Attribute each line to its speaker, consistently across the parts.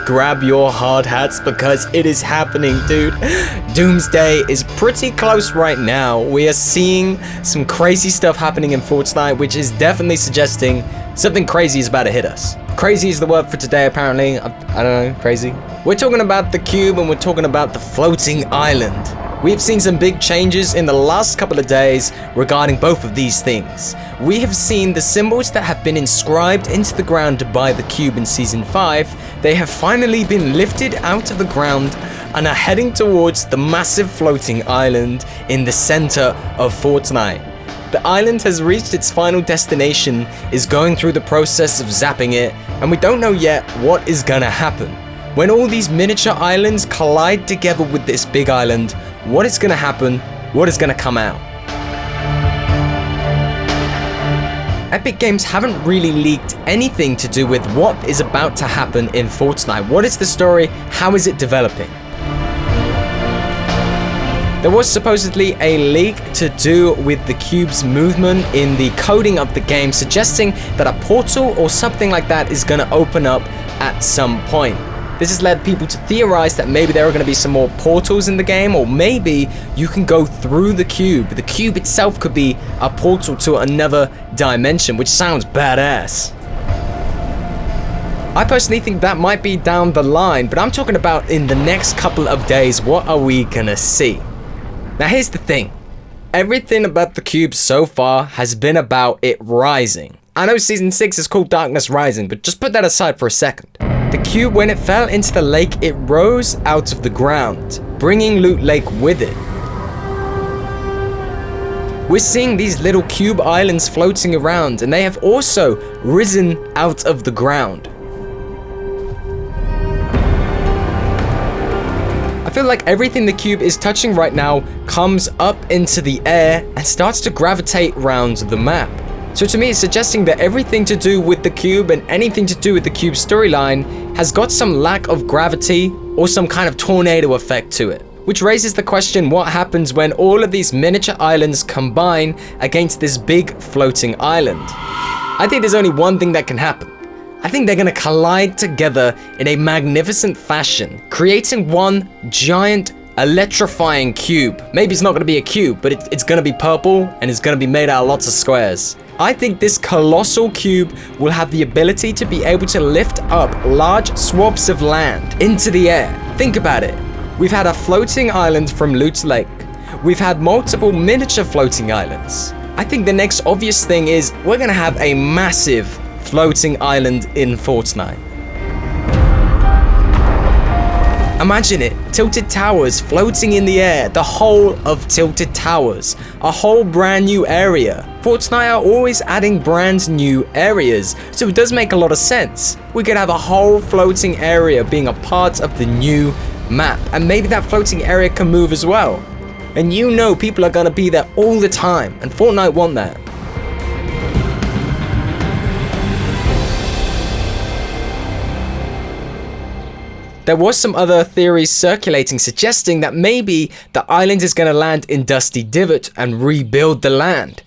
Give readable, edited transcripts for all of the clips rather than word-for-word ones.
Speaker 1: grab your hard hats because it is happening, dude. Doomsday is pretty close right now. We are seeing some crazy stuff happening in Fortnite, which is definitely suggesting something crazy is about to hit us. Crazy is the word for today, apparently. I don't know, crazy. We're talking about the cube and we're talking about the floating island. We've seen some big changes in the last couple of days regarding both of these things. We have seen the symbols that have been inscribed into the ground by the cube in Season 5. They have finally been lifted out of the ground and are heading towards the massive floating island in the center of Fortnite. The island has reached its final destination, is going through the process of zapping it, and we don't know yet what is gonna happen. When all these miniature islands collide together with this big island, what is gonna happen? What is gonna come out? Epic Games haven't really leaked anything to do with what is about to happen in Fortnite. What is the story? How is it developing? There was supposedly a leak to do with the cube's movement in the coding of the game, suggesting that a portal or something like that is going to open up at some point. This has led people to theorize that maybe there are going to be some more portals in the game, or maybe you can go through the cube. The cube itself could be a portal to another dimension, which sounds badass. I personally think that might be down the line, but I'm talking about in the next couple of days, what are we going to see? Now here's the thing, everything about the cube so far has been about it rising. I know Season 6 is called Darkness Rising, but just put that aside for a second. The cube, when it fell into the lake, it rose out of the ground, bringing Loot Lake with it. We're seeing these little cube islands floating around, and they have also risen out of the ground. I feel like everything the cube is touching right now comes up into the air and starts to gravitate around the map. So to me, it's suggesting that everything to do with the cube and anything to do with the cube storyline has got some lack of gravity or some kind of tornado effect to it. Which raises the question, what happens when all of these miniature islands combine against this big floating island? I think there's only one thing that can happen. I think they're gonna collide together in a magnificent fashion, creating one giant electrifying cube. Maybe it's not gonna be a cube, but it's gonna be purple and it's gonna be made out of lots of squares. I think this colossal cube will have the ability to be able to lift up large swaths of land into the air. Think about it. We've had a floating island from Loot Lake. We've had multiple miniature floating islands. I think the next obvious thing is we're gonna have a massive floating island in Fortnite. Imagine it, Tilted Towers floating in the air, the whole of Tilted Towers, a whole brand new area. Fortnite are always adding brand new areas, so it does make a lot of sense. We could have a whole floating area being a part of the new map, and maybe that floating area can move as well. And you know people are gonna be there all the time, and Fortnite want that. There was some other theories circulating suggesting that maybe the island is going to land in Dusty Divot and rebuild the land.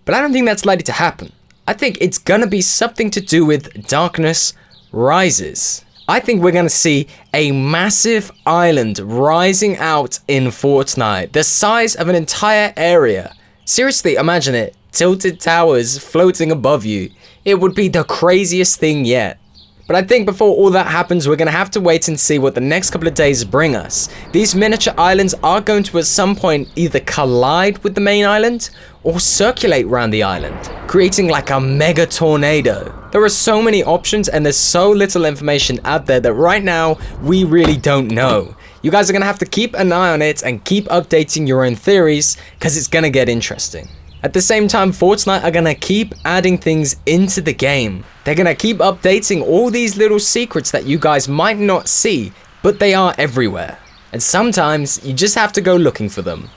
Speaker 1: But I don't think that's likely to happen. I think it's going to be something to do with Darkness Rises. I think we're going to see a massive island rising out in Fortnite, the size of an entire area. Seriously, imagine it. Tilted Towers floating above you. It would be the craziest thing yet. But I think before all that happens, we're going to have to wait and see what the next couple of days bring us. These miniature islands are going to at some point either collide with the main island or circulate around the island, creating like a mega tornado. There are so many options and there's so little information out there that right now we really don't know. You guys are going to have to keep an eye on it and keep updating your own theories because it's going to get interesting. At the same time, Fortnite are gonna keep adding things into the game. They're gonna keep updating all these little secrets that you guys might not see, but they are everywhere. And sometimes you just have to go looking for them.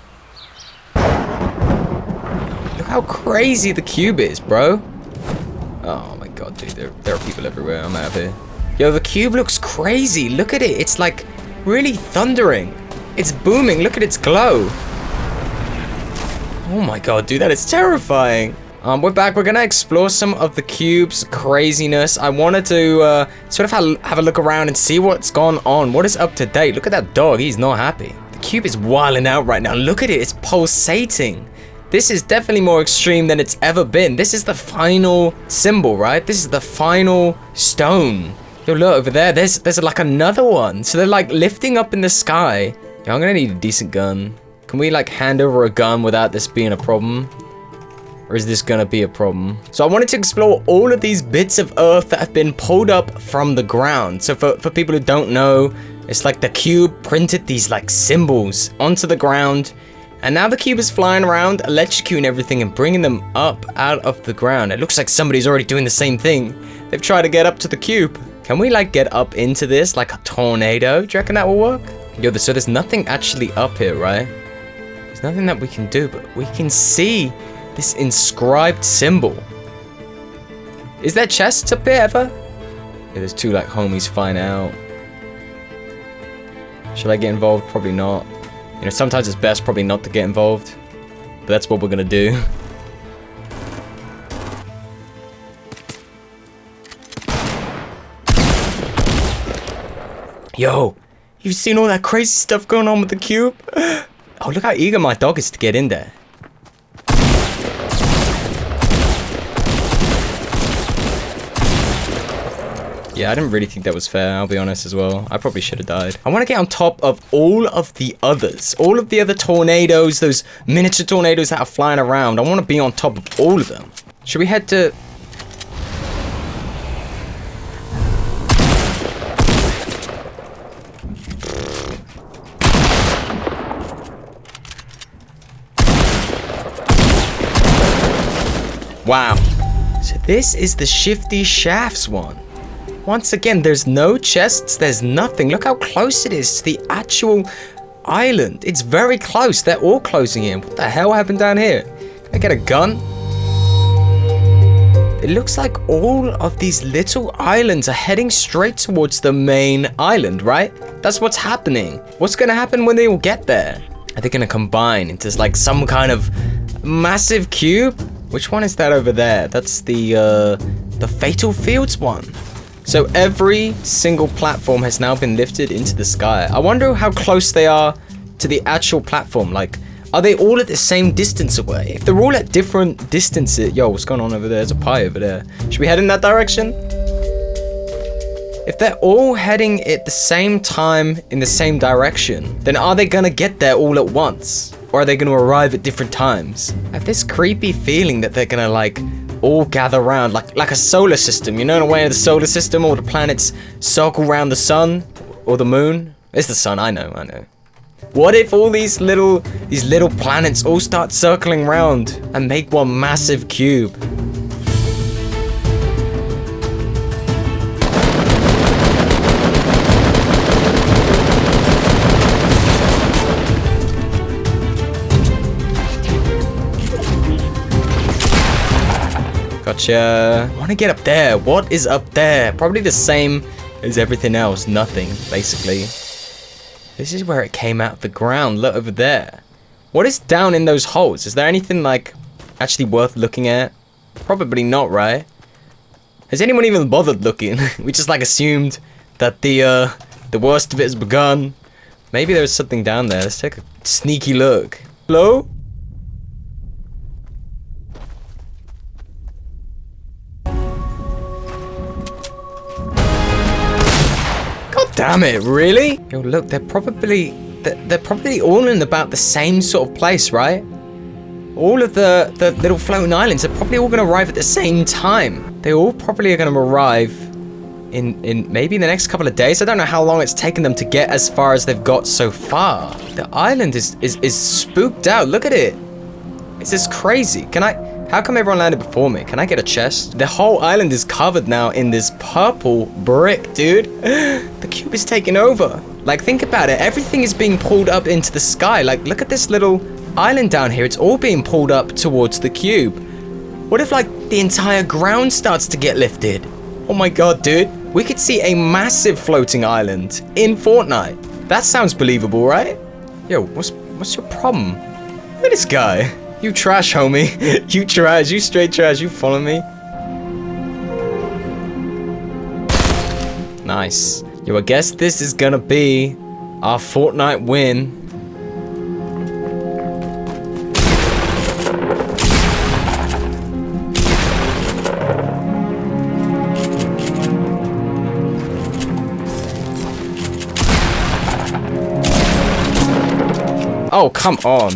Speaker 1: Look how crazy the cube is, bro. Oh my god, dude, there are people everywhere. I'm out of here. Yo, the cube looks crazy. Look at it. It's like really thundering. It's booming. Look at its glow. Oh my god, dude, that is terrifying. We're back. We're gonna explore some of the cube's craziness. I wanted to sort of have a look around and see what's gone on. What is up to date? Look at that dog. He's not happy. The cube is wilding out right now. Look at it. It's pulsating. This is definitely more extreme than it's ever been. This is the final symbol, right? This is the final stone. Yo, look over there. There's like another one. So they're like lifting up in the sky. Yo, I'm gonna need a decent gun. Can we like hand over a gun without this being a problem? Or is this gonna be a problem? So I wanted to explore all of these bits of earth that have been pulled up from the ground. So for people who don't know, it's like the cube printed these like symbols onto the ground. And now the cube is flying around, electrocuting everything and bringing them up out of the ground. It looks like somebody's already doing the same thing. They've tried to get up to the cube. Can we like get up into this like a tornado? Do you reckon that will work? Yo, so there's nothing actually up here, right? There's nothing that we can do, but we can see this inscribed symbol. Is there chests up here ever? Yeah, there's two like homies flying out. Should I get involved? Probably not. You know, sometimes it's best probably not to get involved. But that's what we're gonna do. Yo, you've seen all that crazy stuff going on with the cube? Oh, look how eager my dog is to get in there. Yeah, I didn't really think that was fair, I'll be honest as well. I probably should have died. I want to get on top of all of the others. All of the other tornadoes, those miniature tornadoes that are flying around. I want to be on top of all of them. Should we head to... Wow. So this is the Shifty Shafts one. Once again, there's no chests, there's nothing. Look how close it is to the actual island. It's very close. They're all closing in. What the hell happened down here? Can I get a gun? It looks like all of these little islands are heading straight towards the main island, right? That's what's happening. What's going to happen when they all get there? Are they going to combine into like some kind of massive cube? Which one is that over there? That's the Fatal Fields one. So every single platform has now been lifted into the sky. I wonder how close they are to the actual platform. Like, are they all at the same distance away? If they're all at different distances... Yo, what's going on over there? There's a pie over there. Should we head in that direction? If they're all heading at the same time in the same direction, then are they gonna get there all at once? Or are they gonna arrive at different times? I have this creepy feeling that they're gonna like... all gather around like a solar system, you know, in a way of the solar system, all the planets circle around the sun or the moon. It's the sun, I know. What if all these little planets all start circling around and make one massive cube? Gotcha. I want to get up there. What is up there? Probably the same as everything else. Nothing, basically. This is where it came out of the ground. Look over there. What is down in those holes? Is there anything, like, actually worth looking at? Probably not, right? Has anyone even bothered looking? We just, like, assumed that the worst of it has begun. Maybe there's something down there. Let's take a sneaky look. Hello? Damn it, really? Yo, look, they're probably all in about the same sort of place, right? All of the little floating islands are probably all gonna arrive at the same time. They all probably are gonna arrive in maybe the next couple of days. I don't know how long it's taken them to get as far as they've got so far. The island is spooked out. Look at it. It's just crazy. How come everyone landed before me? Can I get a chest? The whole island is covered now in this purple brick, dude. The cube is taking over. Like, think about it. Everything is being pulled up into the sky. Like, look at this little island down here. It's all being pulled up towards the cube. What if, like, the entire ground starts to get lifted? Oh my god, dude. We could see a massive floating island in Fortnite. That sounds believable, right? Yo, what's your problem? Look at this guy. You trash, homie. You trash. You straight trash. You follow me? Nice. Yo, I guess this is gonna be our Fortnite win. Oh, come on.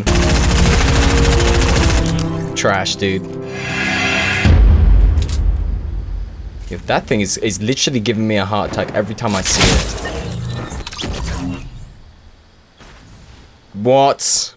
Speaker 1: Trash, dude. Yo, that thing is literally giving me a heart attack every time I see it. What?